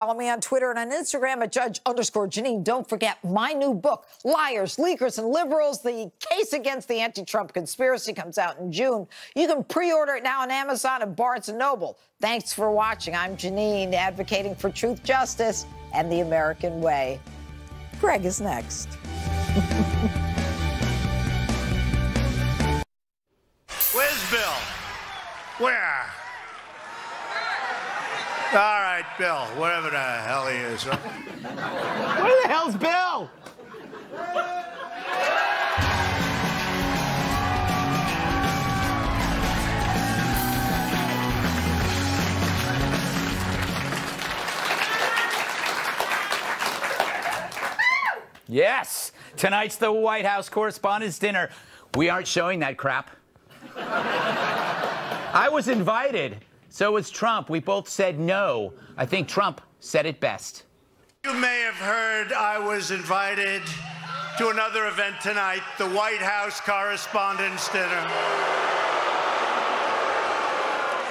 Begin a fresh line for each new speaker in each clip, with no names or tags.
Follow me on Twitter and on Instagram at Judge_Janine. Don't forget my new book, Liars, Leakers, and Liberals. The Case Against the Anti-Trump Conspiracy comes out in June. You can pre-order it now on Amazon and Barnes & Noble. Thanks for watching. I'm Janine, advocating for truth, justice, and the American way. Greg is next.
Where's Bill? Where? All right, Bill, wherever the hell he is. Huh?
Where the hell's Bill? Yes, tonight's the White House Correspondents' Dinner. We aren't showing that crap. I was invited. So was Trump. We both said no. I think Trump said it best.
You may have heard I was invited to another event tonight, the White House Correspondents' Dinner.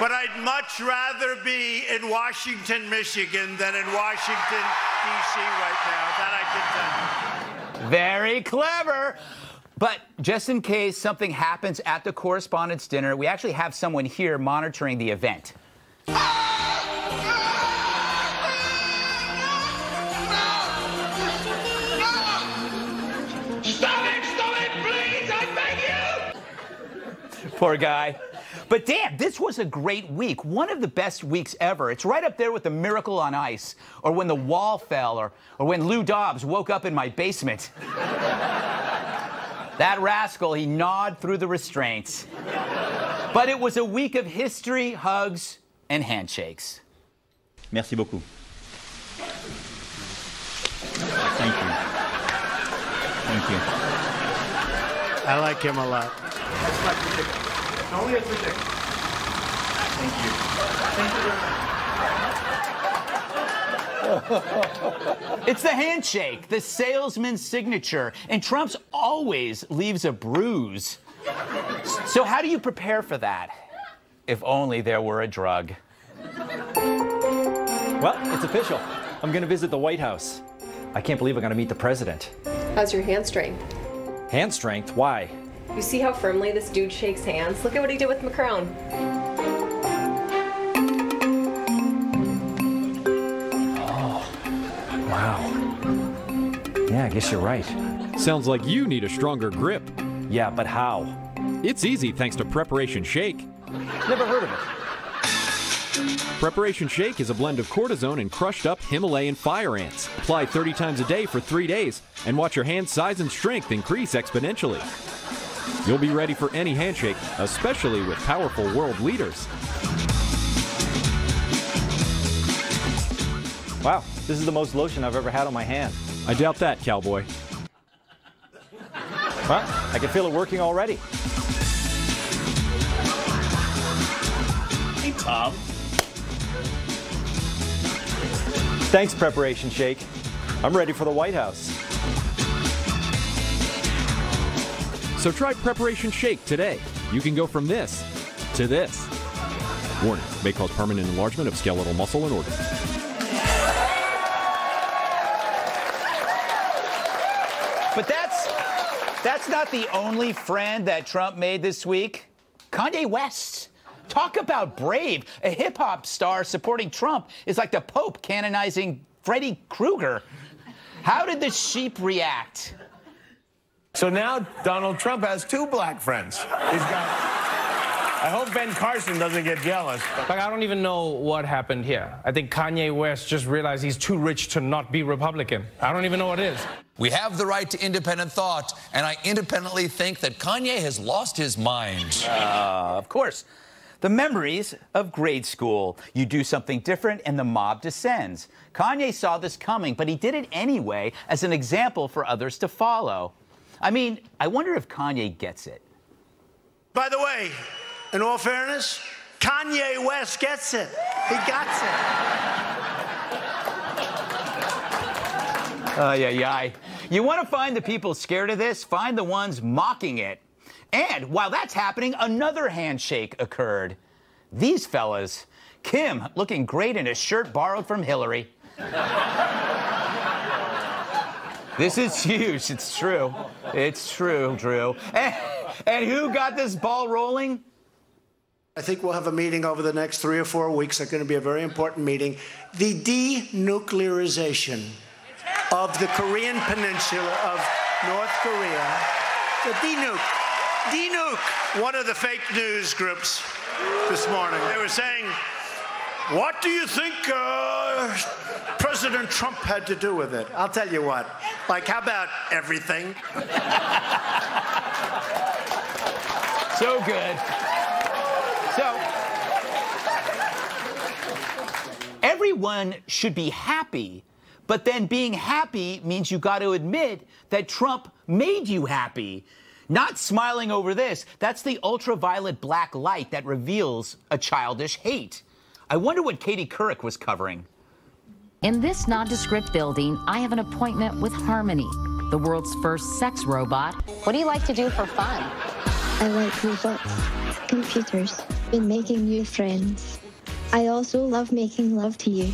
But I'd much rather be in Washington, Michigan than in Washington, D.C. right now. That I can tell you.
Very clever. But just in case something happens at the Correspondents' Dinner, we actually have someone here monitoring the event.
Stop it, please, I beg you!
Poor guy. But damn, this was a great week. One of the best weeks ever. It's right up there with the Miracle on Ice, or when the wall fell, or when Lou Dobbs woke up in my basement. That rascal, he gnawed through the restraints. But it was a week of history, hugs, and handshakes.
Merci beaucoup. Thank you. Thank you.
I like him a lot.
That's my prediction. Only a prediction. Thank you. Thank you very much.
It's the handshake, the salesman's signature, and Trump's always leaves a bruise. So how do you prepare for that? If only there were a drug.
Well, it's official. I'm going to visit the White House. I can't believe I'm going to meet the president.
How's your hand strength?
Hand strength? Why?
You see how firmly this dude shakes hands? Look at what he did with Macron.
Wow. Yeah, I guess you're right.
Sounds like you need a stronger grip.
Yeah, but how?
It's easy thanks to Preparation Shake.
Never heard of it.
Preparation Shake is a blend of cortisone and crushed up Himalayan fire ants. Apply 30 times a day for 3 days and watch your hand size and strength increase exponentially. You'll be ready for any handshake, especially with powerful world leaders.
Wow, this is the most lotion I've ever had on my hand.
I doubt that, cowboy.
Well, I can feel it working already.
Hey, Tom.
Thanks, Preparation Shake. I'm ready for the White House.
So try Preparation Shake today. You can go from this to this. Warning, may cause permanent enlargement of skeletal muscle and organ.
But that's not the only friend that Trump made this week. Kanye West. Talk about brave. A hip-hop star supporting Trump is like the Pope canonizing Freddy Krueger. How did the sheep react?
So now Donald Trump has two black friends. He's got... I hope Ben Carson doesn't get jealous.
Like, I don't even know what happened here. I think Kanye West just realized he's too rich to not be Republican. I don't even know what it is.
We have the right to independent thought, and I independently think that Kanye has lost his mind.
Of course. The memories of grade school. You do something different and the mob descends. Kanye saw this coming, but he did it anyway as an example for others to follow. I mean, I wonder if Kanye gets it.
By the way, in all fairness, Kanye West gets it. He got it.
You want to find the people scared of this? Find the ones mocking it. And while that's happening, another handshake occurred. These fellas, Kim looking great in a shirt borrowed from Hillary. This is huge. It's true. It's true, Drew. And who got this ball rolling?
I think we'll have a meeting over the next 3 or 4 weeks. It's going to be a very important meeting. The denuclearization of the Korean peninsula of North Korea. The denuke.
One of the fake news groups this morning, they were saying, what do you think President Trump had to do with it? I'll tell you what. Like, how about everything?
So good. So, everyone should be happy, but then being happy means you got to admit that Trump made you happy. Not smiling over this. That's the ultraviolet black light that reveals a childish hate. I wonder what Katie Couric was covering.
In this nondescript building, I have an appointment with Harmony, the world's first sex robot. What do you like to do for fun?
I like robots, computers, and making new friends. I also love making love to you.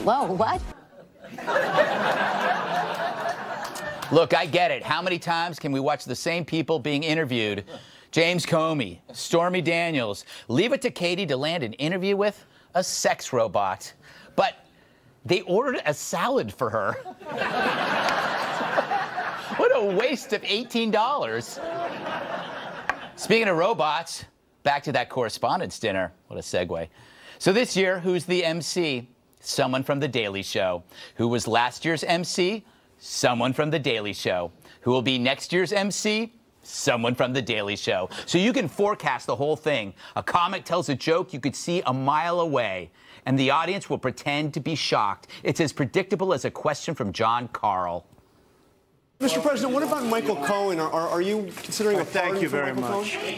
Whoa, what?
Look, I get it. How many times can we watch the same people being interviewed? James Comey, Stormy Daniels. Leave it to Katie to land an interview with a sex robot. But they ordered a salad for her. What a waste of $18. Speaking of robots, back to that correspondence dinner. What a segue. So this year, who's the MC? Someone from The Daily Show. Who was last year's MC? Someone from The Daily Show. Who will be next year's MC? Someone from The Daily Show. So you can forecast the whole thing. A comic tells a joke you could see a mile away, and the audience will pretend to be shocked. It's as predictable as a question from John Carl.
Mr. President, what about Michael Cohen? Are you considering a pardon
Thank you
for
very
Michael
much.
Cohen?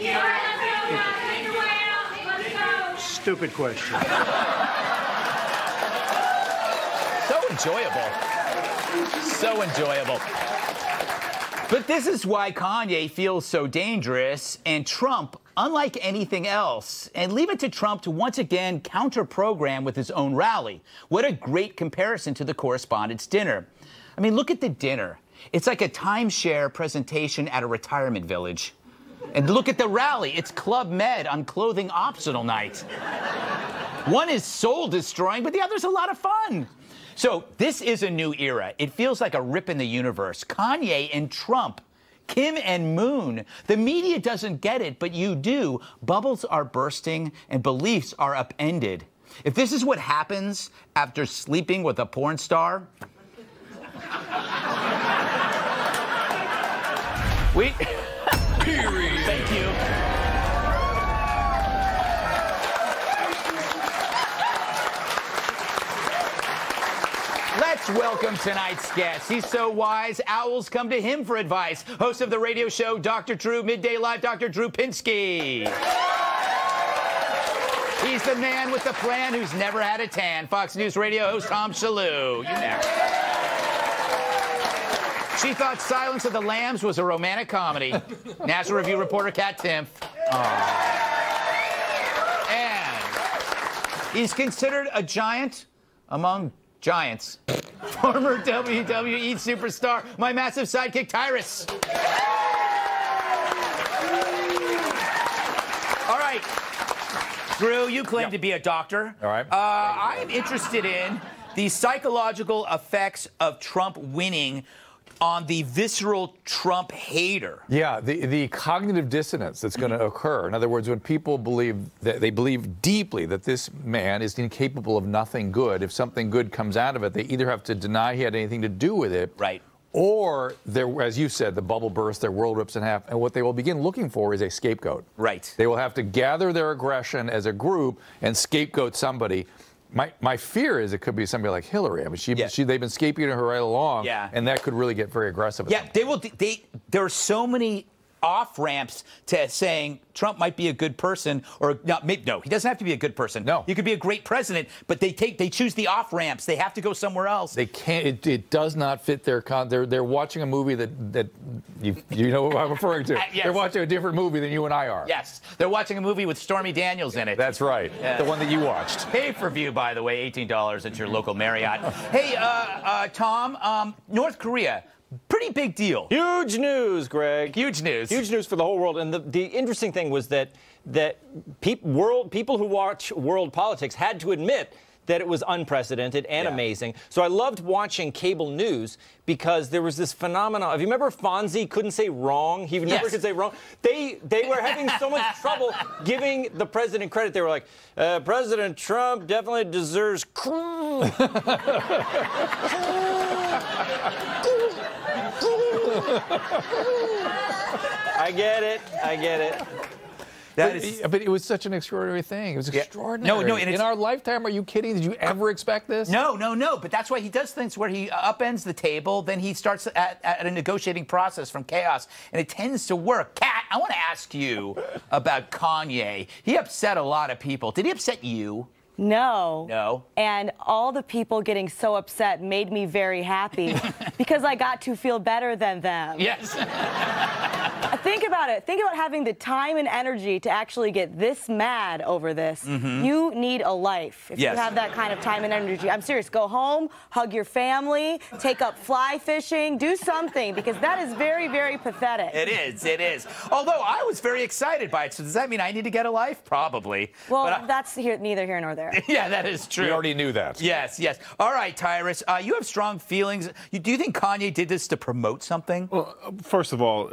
Stupid question.
So enjoyable. So enjoyable. But this is why Kanye feels so dangerous, and Trump, unlike anything else. And leave it to Trump to once again counter-program with his own rally. What a great comparison to the correspondence dinner. I mean, look at the dinner. It's like a timeshare presentation at a retirement village. And look at the rally. It's Club Med on clothing optional night. One is soul-destroying, but the other's a lot of fun. So this is a new era. It feels like a rip in the universe. Kanye and Trump, Kim and Moon. The media doesn't get it, but you do. Bubbles are bursting and beliefs are upended. If this is what happens after sleeping with a porn star, Period. Thank you. Let's welcome tonight's guest. He's so wise, owls come to him for advice. Host of the radio show Dr. Drew, Midday Live, Dr. Drew Pinsky. He's the man with the plan who's never had a tan. Fox News radio host Tom Shalhoub. You never. She thought Silence of the Lambs was a romantic comedy. National Review reporter Kat Timpf. And he's considered a giant among giants. Former WWE superstar, my massive sidekick Tyrus. All right. Drew, you claim to be a doctor.
All right.
I'm interested in the psychological effects of Trump winning on the visceral Trump hater.
Yeah, the cognitive dissonance that's going to occur. In other words, when people believe that they believe deeply that this man is incapable of nothing good, if something good comes out of it, they either have to deny he had anything to do with it,
right,
or, as you said, the bubble bursts, their world rips in half, and what they will begin looking for is a scapegoat.
Right.
They will have to gather their aggression as a group and scapegoat somebody. My fear is it could be somebody like Hillary. I mean, they've been scapegoating her right along, and that could really get very aggressive.
Yeah, there are so many off-ramps to saying Trump might be a good person, or no, he doesn't have to be a good person.
No.
He could be a great president, but they choose the off-ramps. They have to go somewhere else.
They can't. It does not fit their they're watching a movie that you know what I'm referring to.
Yes.
They're watching a different movie than you and I are.
Yes, they're watching a movie with Stormy Daniels in it.
That's right. The one that you watched.
Pay-per-view, by the way, $18 at your local Marriott. Hey, Tom, North Korea. Pretty big deal.
Huge news, Greg.
Huge news.
Huge news for the whole world. And the interesting thing was that people who watch world politics had to admit that it was unprecedented and amazing. So I loved watching cable news because there was this phenomenon. If you remember Fonzie couldn't say wrong, he never could say wrong. They were having so much trouble giving the president credit. They were like, President Trump definitely deserves I get it.
But it was such an extraordinary thing. It was extraordinary.
No,
in our lifetime, are you kidding? Did you ever expect this?
No. But that's why he does things where he upends the table, then he starts at a negotiating process from chaos, and it tends to work. Kat, I want to ask you about Kanye. He upset a lot of people. Did he upset you?
No.
No.
And all the people getting so upset made me very happy because I got to feel better than them.
Yes.
Think about it. Think about having the time and energy to actually get this mad over this. You need a life if you have that kind of time and energy. I'm serious. Go home, hug your family, take up fly fishing, do something, because that is very, very pathetic.
It is. Although I was very excited by it. So does that mean I need to get a life? Probably.
Well, that's neither here nor there.
Yeah, that is true.
We already knew that.
Yes. All right, Tyrus, you have strong feelings. Do you think Kanye did this to promote something?
Well, first of all,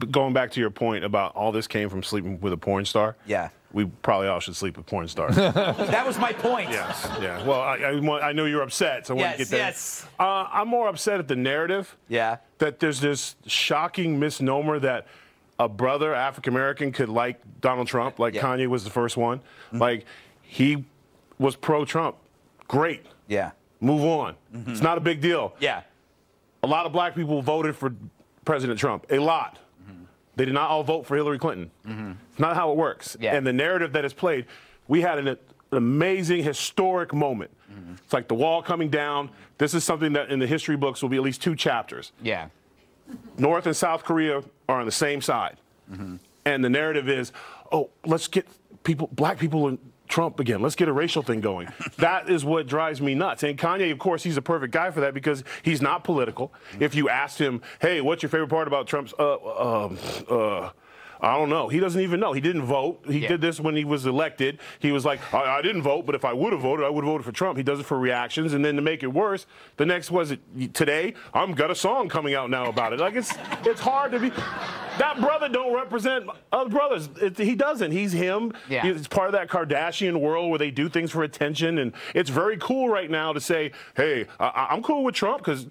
going back to your point about all this came from sleeping with a porn star.
Yeah.
We probably all should sleep with porn stars.
That was my point.
Yes. Yeah. Well, I know you're upset, so I want to get there.
Yes.
I'm more upset at the narrative.
Yeah.
That there's this shocking misnomer that a brother, African American, could like Donald Trump, like Kanye was the first one. Like, he was pro-Trump. Great.
Yeah.
Move on. It's not a big deal.
Yeah.
A lot of black people voted for President Trump. A lot. They did not all vote for Hillary Clinton. It's not how it works.
Yeah.
And the narrative that is played, we had an amazing, historic moment. It's like the wall coming down. This is something that in the history books will be at least 2 chapters.
Yeah.
North and South Korea are on the same side. And the narrative is, oh, let's get black people in Trump again. Let's get a racial thing going. That is what drives me nuts. And Kanye, of course, he's a perfect guy for that because he's not political. If you asked him, hey, what's your favorite part about Trump's, I don't know. He doesn't even know. He didn't vote. He did this when he was elected. He was like, I didn't vote, but if I would have voted, I would have voted for Trump. He does it for reactions. And then to make it worse, the next was today, I'm got a song coming out now about it. Like, it's hard to be. That brother don't represent other brothers. He doesn't. He's him.
Yeah.
He's part of that Kardashian world where they do things for attention. And it's very cool right now to say, hey, I'm cool with Trump because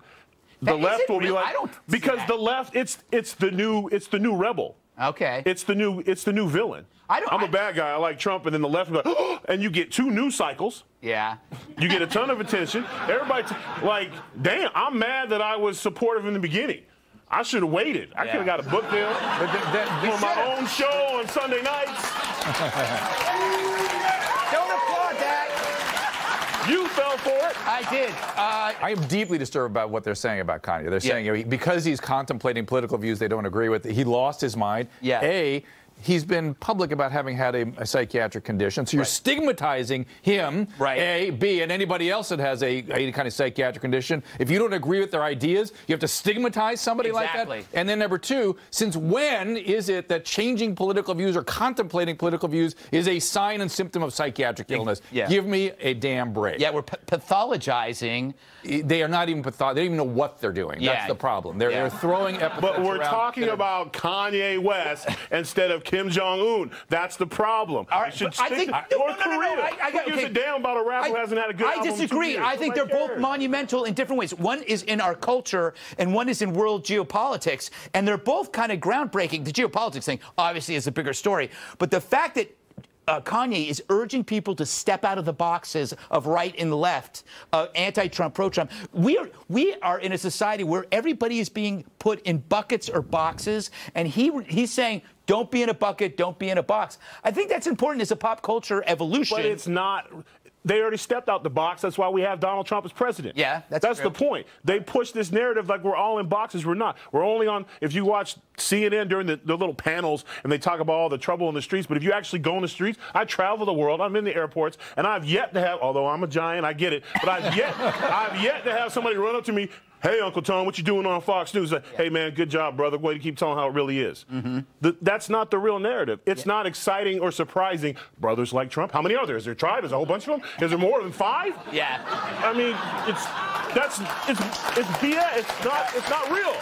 the left will be like, because the left, it's the new rebel.
Okay.
It's the new villain. I'm a bad guy. I like Trump, and then the left will be like, oh, and you get 2 news cycles.
Yeah.
You get a ton of attention. Everybody, like, damn, I'm mad that I was supportive in the beginning. I should have waited. I could have got a book deal for my own show on Sunday nights.
Don't applaud that.
You fell for it.
I did.
I am deeply disturbed about what they're saying about Kanye. They're saying, because he's contemplating political views they don't agree with, he lost his mind.
Yeah.
He's been public about having had a psychiatric condition, so you're stigmatizing him, A. B, and anybody else that has any kind of psychiatric condition. If you don't agree with their ideas, you have to stigmatize somebody like that. And then number 2, since when is it that changing political views or contemplating political views is a sign and symptom of psychiatric illness?
Yeah.
Give me a damn break.
Yeah, we're pathologizing.
They are not even they don't even know what they're doing. That's the problem. They're throwing epithets
But we're
around
talking about Kanye West instead of Kim Jong-un. That's the problem.
All right,
should
I think
North Korea. Who gives a damn about a rapper who hasn't had a good album in 2
disagree.
years?
I think they're both monumental in different ways. One is in our culture, and one is in world geopolitics, and they're both kind of groundbreaking. The geopolitics thing, obviously, is a bigger story. But the fact that Kanye is urging people to step out of the boxes of right and left, anti-Trump, pro-Trump. We are in a society where everybody is being put in buckets or boxes, and he's saying, don't be in a bucket, don't be in a box. I think that's important as a pop culture evolution.
But it's not. They already stepped out the box. That's why we have Donald Trump as president.
Yeah,
that's the point. They push this narrative like we're all in boxes. We're not. We're only on, if you watch CNN during the little panels and they talk about all the trouble in the streets, but if you actually go in the streets, I travel the world, I'm in the airports, and I've yet to have, although I'm a giant, I get it, but I've yet to have somebody run up to me, hey, Uncle Tom, what you doing on Fox News? Hey, man, good job, brother. Way to keep telling how it really is. That's not the real narrative. It's not exciting or surprising. Brothers like Trump. How many are there? Is there a tribe? Is there a whole bunch of them? Is there more than 5?
Yeah.
I mean, it's BS. It's not real.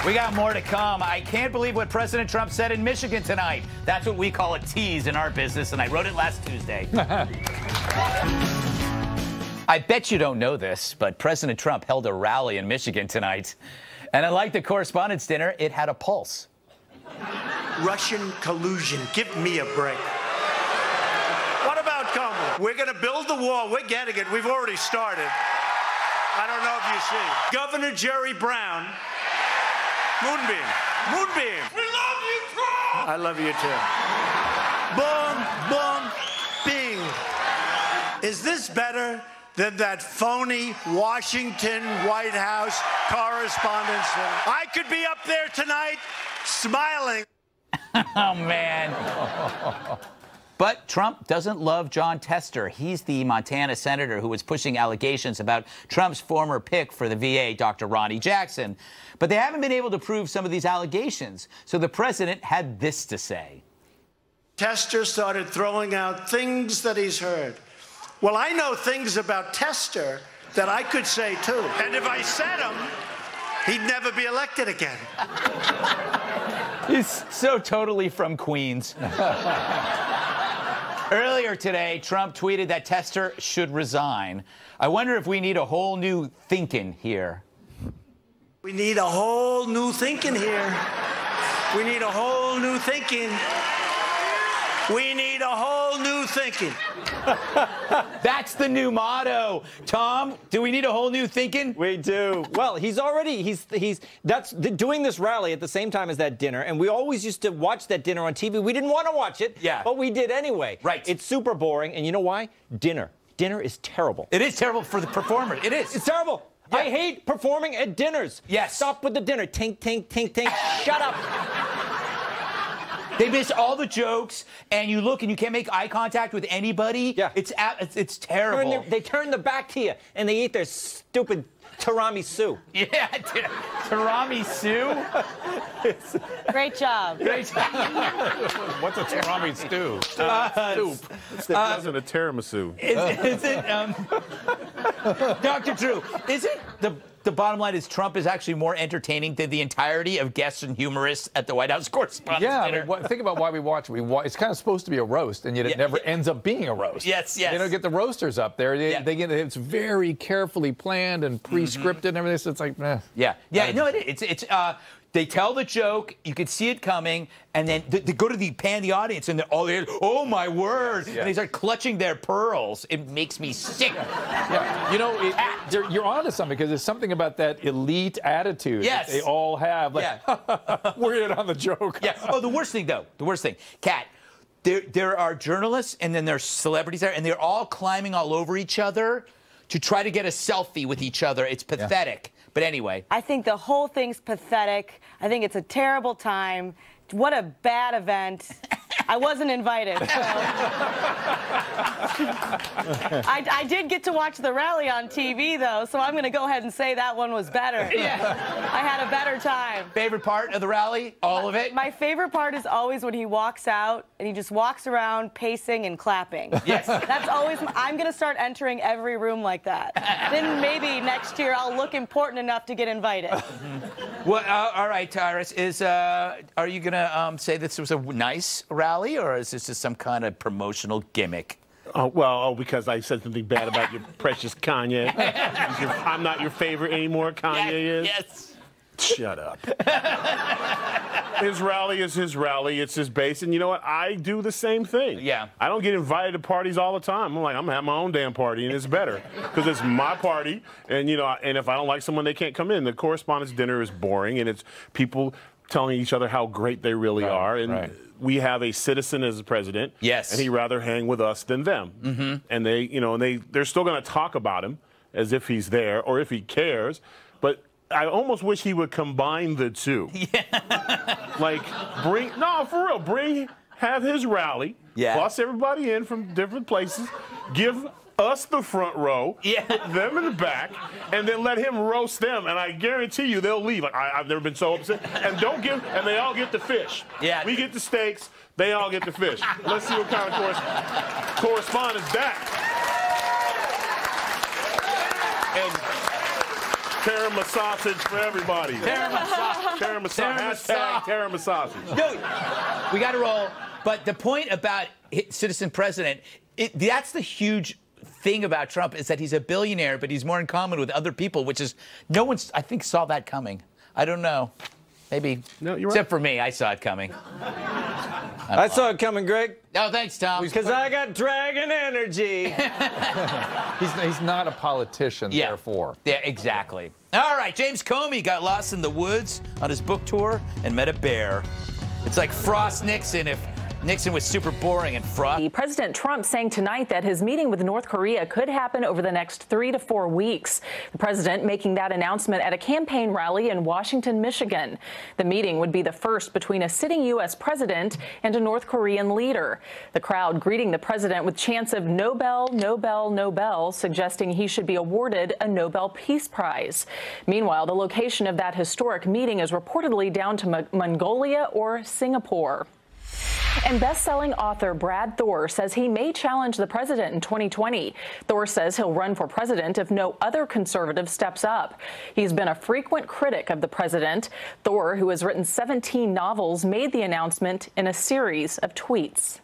We got more to come. I can't believe what President Trump said in Michigan tonight. That's what we call a tease in our business, and I wrote it last Tuesday. I bet you don't know this, but President Trump held a rally in Michigan tonight. And unlike the Correspondents' Dinner, it had a pulse.
Russian collusion. Give me a break.
What about Kamala? We're going to build the wall. We're getting it. We've already started. I don't know if you see. Governor Jerry Brown. Moonbeam. Moonbeam.
We love you, Trump!
I love you too. Boom, boom, bing. Is this better than that phony Washington White House correspondence?
I could be up there tonight smiling.
Oh, man. But Trump doesn't love John Tester. He's the Montana senator who was pushing allegations about Trump's former pick for the VA, Dr. Ronnie Jackson. But they haven't been able to prove some of these allegations. So the president had this to say.
Tester started throwing out things that he's heard. Well, I know things about Tester that I could say, too.
And if I said them, he'd never be elected again.
He's so totally from Queens. Earlier today, Trump tweeted that Tester should resign. I wonder if we need a whole new thinking here.
We need a whole new thinking here. We need a whole new thinking. We need a whole new thinking.
That's the new motto. Tom, do we need a whole new thinking?
We do. Well, he's doing this rally at the same time as that dinner, and we always used to watch that dinner on TV. We didn't want to watch it, but we did anyway.
Right.
It's super boring, and you know why? Dinner is terrible.
It is terrible for the performer. It is.
It's terrible. Yeah. I hate performing at dinners.
Yes.
Stop with the dinner. Tink, tink, tink, tink. Shut up.
They miss all the jokes, and you look and you can't make eye contact with anybody. Yeah. It's terrible.
They turn their back to you, and they eat their stupid tiramisu.
Yeah, tiramisu.
Great job.
Great job.
What's a tiramisu?
Soup. It's the cousin of tiramisu.
Is it, Dr. Drew, is it the bottom line is Trump is actually more entertaining than the entirety of guests and humorists at the White House Correspondents' Dinner?
I mean, think about why we watch it. It's kind of supposed to be a roast, and yet it never ends up being a roast.
Yes, yes.
You know, get the roasters up there. It's very carefully planned and pre-scripted and everything, so it's like, eh.
Yeah, no, it's they tell the joke, you can see it coming, and then they go to pan the audience, and they're all there, oh my word, and they start clutching their pearls. It makes me sick.
Yeah, you know, you're onto something, because there's something about that elite attitude that they all have. Like, we're in on the joke.
Yeah. Oh, the worst thing, Kat, there are journalists, and then there's celebrities there, and they're all climbing all over each other to try to get a selfie with each other. It's pathetic. But anyway.
I think the whole thing's pathetic. I think it's a terrible time. What a bad event. I wasn't invited. So. I did get to watch the rally on TV, though, so I'm going to go ahead and say that one was better. Yeah. I had a better time.
Favorite part of the rally? All of it?
My favorite part is always when he walks out and he just walks around pacing and clapping.
Yes.
That's always, I'm going to start entering every room like that. Then maybe next year I'll look important enough to get invited.
Well, all right, Tyrus, are you going to say this was a nice rally, or is this just some kind of promotional gimmick?
Because I said something bad about your precious Kanye. I'm not your favorite anymore, Kanye is.
Yes.
Shut up. His rally is his rally. It's his base. And you know what? I do the same thing.
Yeah.
I don't get invited to parties all the time. I'm like, I'm going to have my own damn party, and it's better because it's my party. And, you know, and if I don't like someone, they can't come in. The correspondence dinner is boring, and it's people telling each other how great they really are. And we have a citizen as the president.
Yes.
And he'd rather hang with us than them. Mm-hmm. And they, you know, they're still going to talk about him as if he's there or if he cares. But I almost wish he would combine the two. Yeah. Like, have his rally, bus everybody in from different places, give us the front row, put them in the back, and then let him roast them. And I guarantee you they'll leave. I've never been so upset. And they all get the fish. Yeah. We get the steaks, they all get the fish. Let's see what kind of correspondence that. And Tarama sausage for everybody. Tarama sausage. Hashtag Tarama sausage.
No, we got to roll. But the point about citizen president, that's the huge thing about Trump is that he's a billionaire, but he's more in common with other people, which is no one's, I think, saw that coming. I don't know. Maybe. No, you're except for me, I saw it coming.
I saw it coming, Greg.
No, thanks, Tom.
Because I got dragon energy.
He's not a politician, therefore.
Yeah, exactly. All right, James Comey got lost in the woods on his book tour and met a bear. It's like Frost Nixon if Nixon was super boring and fraught.
President Trump saying tonight that his meeting with North Korea could happen over the next 3 to 4 weeks. The president making that announcement at a campaign rally in Washington, Michigan. The meeting would be the first between a sitting U.S. president and a North Korean leader. The crowd greeting the president with chants of Nobel, Nobel, Nobel, suggesting he should be awarded a Nobel Peace Prize. Meanwhile, the location of that historic meeting is reportedly down to Mongolia or Singapore. And best-selling author Brad Thor says he may challenge the president in 2020. Thor says he'll run for president if no other conservative steps up. He's been a frequent critic of the president. Thor, who has written 17 novels, made the announcement in a series of tweets.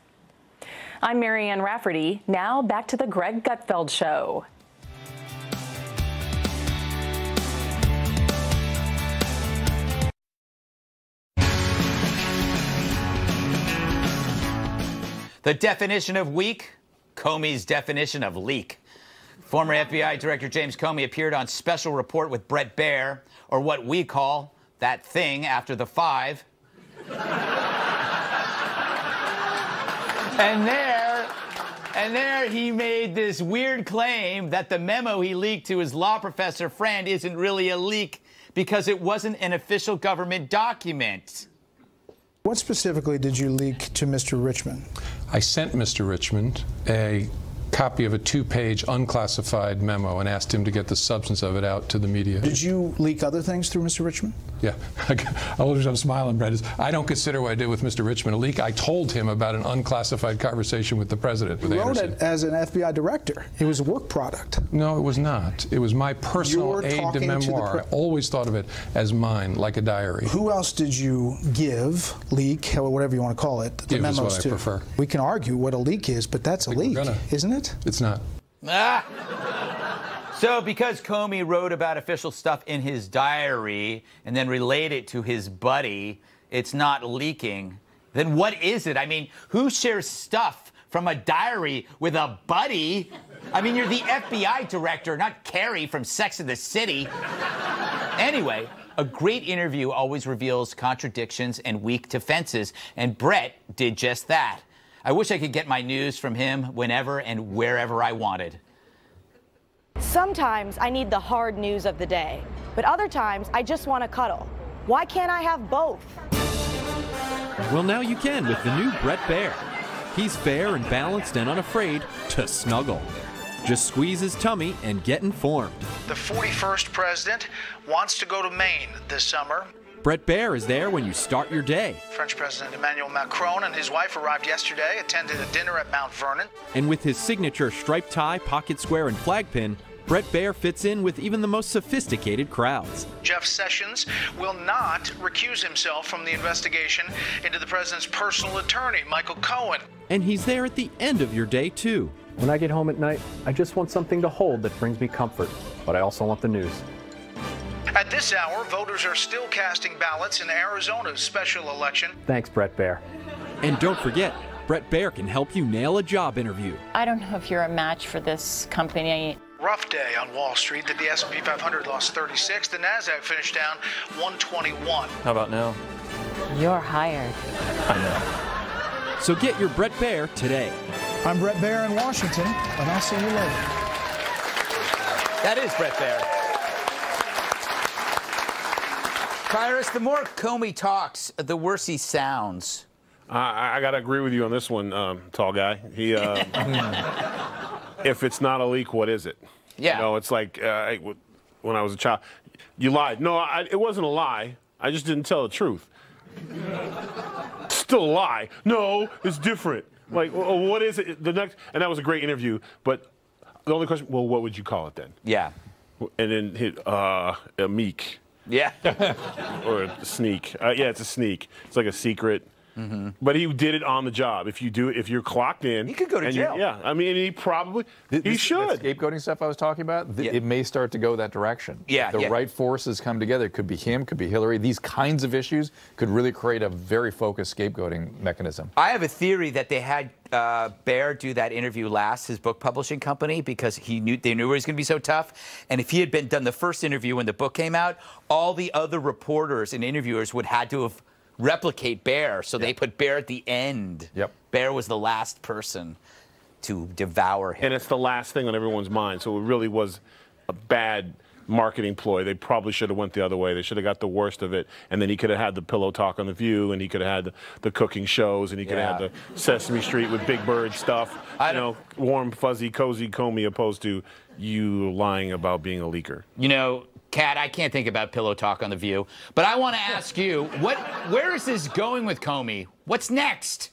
I'm Marianne Rafferty. Now back to the Greg Gutfeld Show.
The definition of weak, Comey's definition of leak. Former FBI Director James Comey appeared on Special Report with Bret Baier, or what we call that thing after the 5. And there he made this weird claim that the memo he leaked to his law professor friend isn't really a leak because it wasn't an official government document.
What specifically did you leak to Mr. Richmond?
I sent Mr. Richmond a copy of a 2-page unclassified memo and asked him to get the substance of it out to the media.
Did you leak other things through Mr. Richmond?
Yeah. I'm smiling, Brad. I don't consider what I did with Mr. Richmond a leak. I told him about an unclassified conversation with the president.
You wrote it as an FBI director. It was a work product.
No, it was not. It was my personal aide de memoir. I always thought of it as mine, like a diary.
Who else did you give, leak, or whatever you want to call it, the memos to?
Is what I prefer.
We can argue what a leak is, but that's a leak, isn't it?
It's not.
So because Comey wrote about official stuff in his diary and then relayed it to his buddy, it's not leaking. Then what is it? I mean, who shares stuff from a diary with a buddy? I mean, you're the FBI director, not Carrie from Sex and the City. Anyway, a great interview always reveals contradictions and weak defenses, and Brett did just that. I wish I could get my news from him whenever and wherever I wanted.
Sometimes I need the hard news of the day, but other times I just want to cuddle. Why can't I have both?
Well, now you can with the new Bret Baier. He's fair and balanced and unafraid to snuggle. Just squeeze his tummy and get informed.
The 41st president wants to go to Maine this summer.
Bret Baier is there when you start your day.
French President Emmanuel Macron and his wife arrived yesterday, attended a dinner at Mount Vernon.
And with his signature striped tie, pocket square, and flag pin, Bret Baier fits in with even the most sophisticated crowds.
Jeff Sessions will not recuse himself from the investigation into the president's personal attorney, Michael Cohen.
And he's there at the end of your day, too.
When I get home at night, I just want something to hold that brings me comfort, but I also want the news.
At this hour, voters are still casting ballots in Arizona's special election.
Thanks, Brett Baer. And don't forget, Brett Baer can help you nail a job interview.
I don't know if you're a match for this company.
Rough day on Wall Street. The S&P 500 lost 36. The Nasdaq finished down 121.
How about now?
You're hired.
I know.
So get your Brett Baer today.
I'm Brett Baer in Washington, and I'll see you later.
That is Brett Baer. Cyrus, the more Comey talks, the worse he sounds.
I got to agree with you on this one, tall guy. He, if it's not a leak, what is it?
Yeah.
You know, it's like when I was a child, you lied. No, it wasn't a lie. I just didn't tell the truth. Still a lie. No, it's different. Like, well, what is it? The next, and that was a great interview. But the only question, well, what would you call it then?
Yeah.
And then hit a meek.
Yeah.
Or a sneak. Yeah, it's a sneak. It's like a secret.
Mm-hmm.
But he did it on the job. If you do it, if you're clocked in,
he could go to jail.
Yeah, I mean, he probably he should.
That scapegoating stuff I was talking about, it may start to go that direction.
Yeah,
the right forces come together. It could be him, could be Hillary. These kinds of issues could really create a very focused scapegoating mechanism.
I have a theory that they had Baer do that interview last, his book publishing company, because they knew he was going to be so tough. And if he had done the first interview when the book came out, all the other reporters and interviewers would had to have replicate Baer, so they put Baer at the end.
Yep.
Baer was the last person to devour him.
And it's the last thing on everyone's mind, so it really was a bad marketing ploy. They probably should have went the other way. They should have got the worst of it, and then he could have had the pillow talk on The View, and he could have had the cooking shows, and he could have had the Sesame Street with Big Bird stuff. You know, warm, fuzzy, cozy Comey, opposed to you lying about being a leaker.
You know, Kat, I can't think about pillow talk on The View, but I want to ask you, where is this going with Comey? What's next?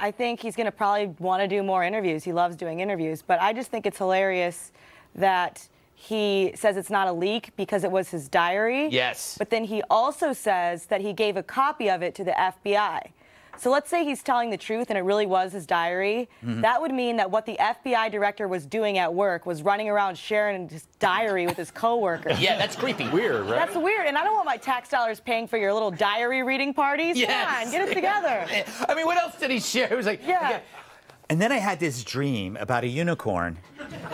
I think he's going to probably want to do more interviews. He loves doing interviews, but I just think it's hilarious that he says it's not a leak because it was his diary.
Yes.
But then he also says that he gave a copy of it to the FBI. So let's say he's telling the truth and it really was his diary. Mm-hmm. That would mean that what the FBI director was doing at work was running around sharing his diary with his coworkers.
Yeah, that's creepy.
Weird, right?
That's weird, and I don't want my tax dollars paying for your little diary reading parties.
Yes.
Come on, get it together.
I mean, what else did he share? It was like,
yeah.
And then I had this dream about a unicorn,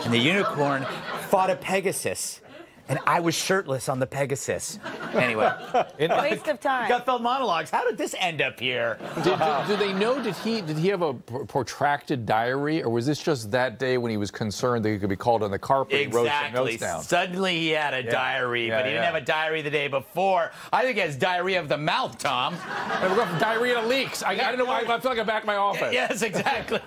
and the unicorn fought a Pegasus. And I was shirtless on the Pegasus. Anyway.
Waste of time.
Gutfeld monologues. How did this end up here?
Do they know, did he have a protracted diary, or was this just that day when he was concerned that he could be called on the carpet and wrote some notes down?
Suddenly he had a diary, but he didn't have a diary the day before. I think he has diarrhea of the mouth, Tom.
We're going from diarrhea to leaks. I don't know why I feel like I'm back in my office.
Yes, exactly.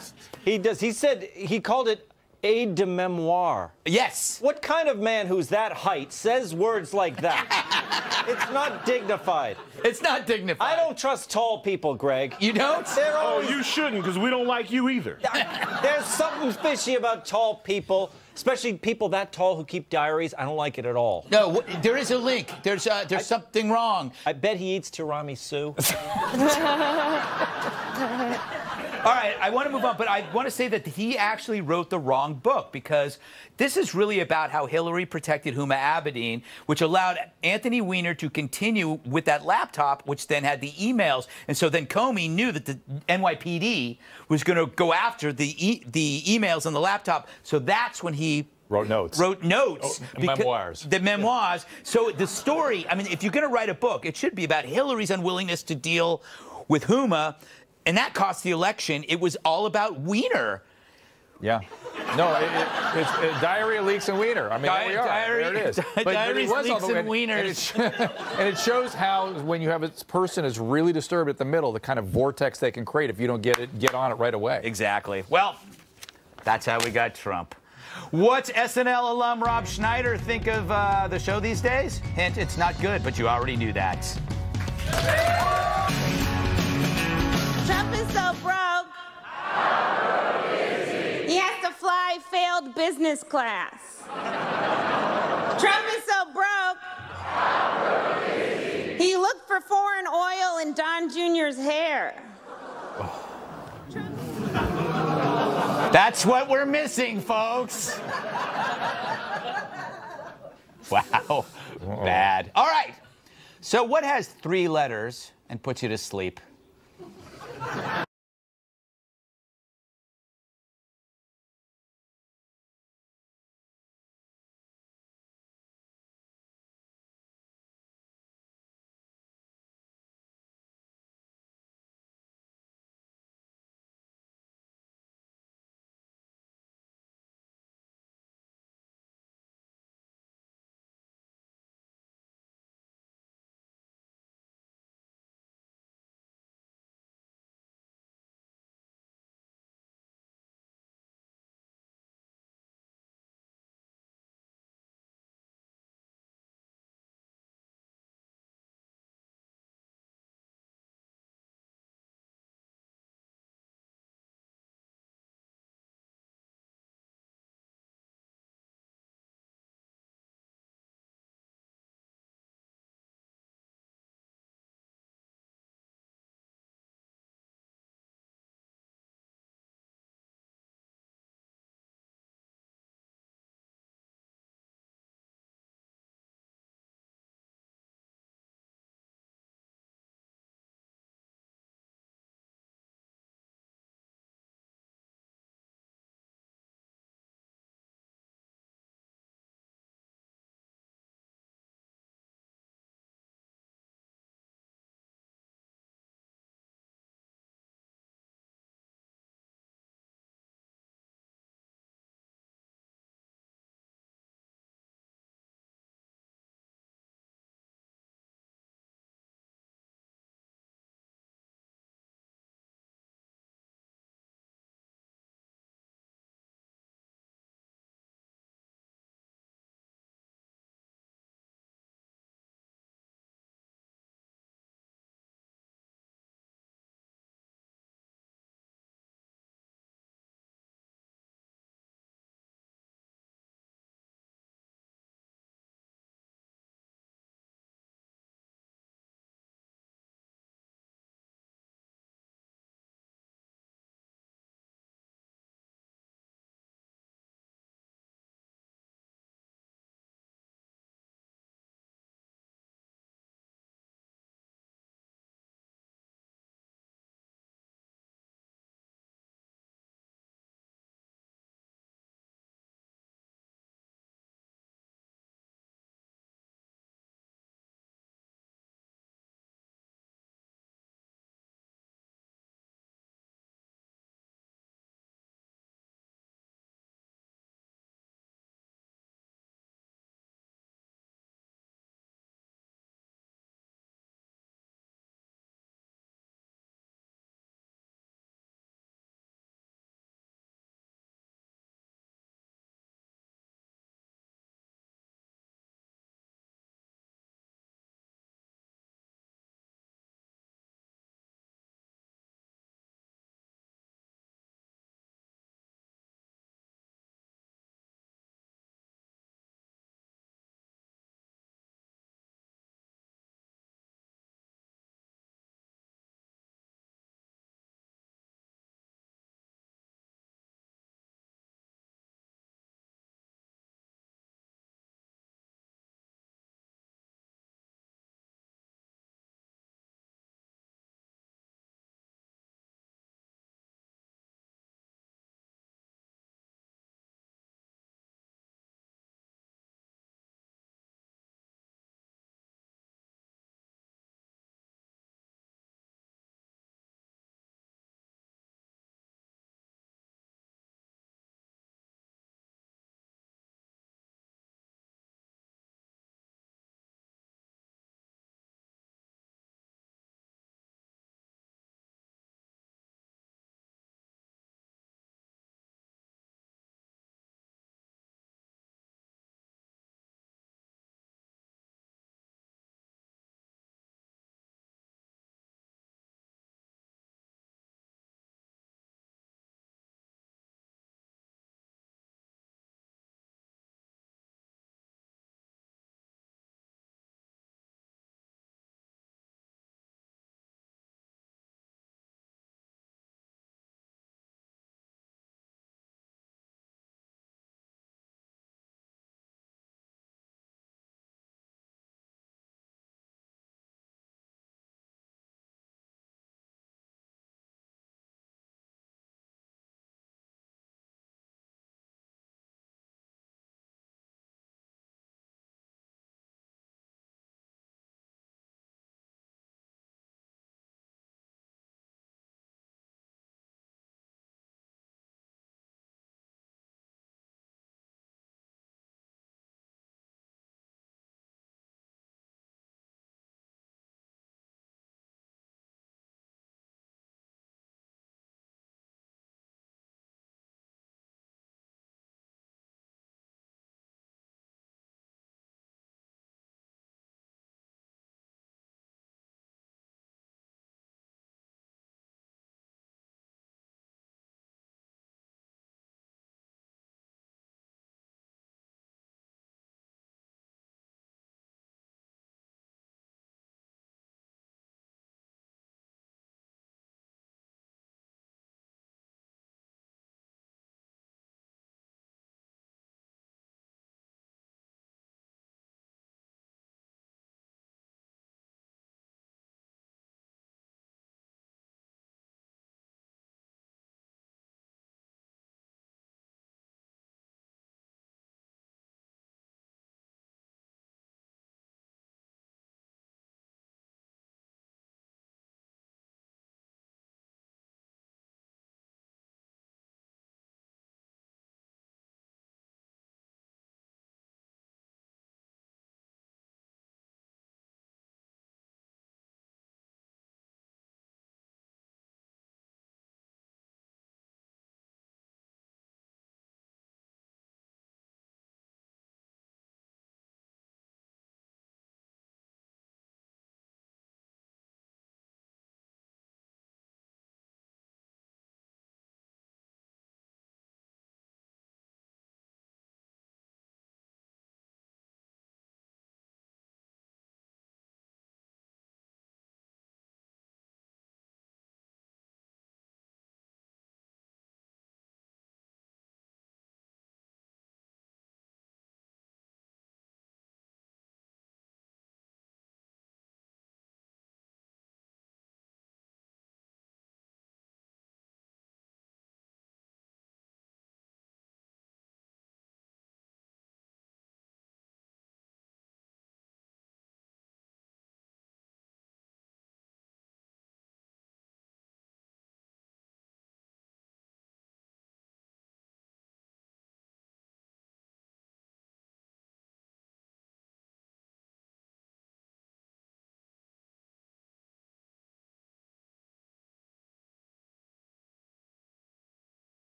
He does. He said, he called it aide de memoire.
Yes.
What kind of man who's that height says words like that? It's not dignified.
It's not dignified.
I don't trust tall people, Greg.
You don't?
Oh, you shouldn't, because we don't like you either.
There's something fishy about tall people, especially people that tall who keep diaries. I don't like it at all.
No, there is a link. There's something wrong.
I bet he eats tiramisu.
All right, I want to move on, but I want to say that he actually wrote the wrong book, because this is really about how Hillary protected Huma Abedin, which allowed Anthony Weiner to continue with that laptop, which then had the emails. And so then Comey knew that the NYPD was going to go after the emails on the laptop. So that's when he
wrote notes. Memoirs.
The memoirs. So the story, I mean, if you're going to write a book, it should be about Hillary's unwillingness to deal with Huma. And that cost the election. It was all about Weiner.
Yeah. No, it's diarrhea, leaks, and Weiner. I mean, there we are. There it is.
Diaries, leaks, and Wieners.
And it shows how, when you have a person is really disturbed at the middle, the kind of vortex they can create if you don't get on it right away.
Exactly. Well, that's how we got Trump. What's SNL alum Rob Schneider think of the show these days? Hint, it's not good, but you already knew that.
Trump is so broke. He has to fly failed business class. Trump is so broke. He looked for foreign oil in Don Jr.'s hair.
That's what we're missing, folks. Wow. Bad. All right. So what has 3 letters and puts you to sleep?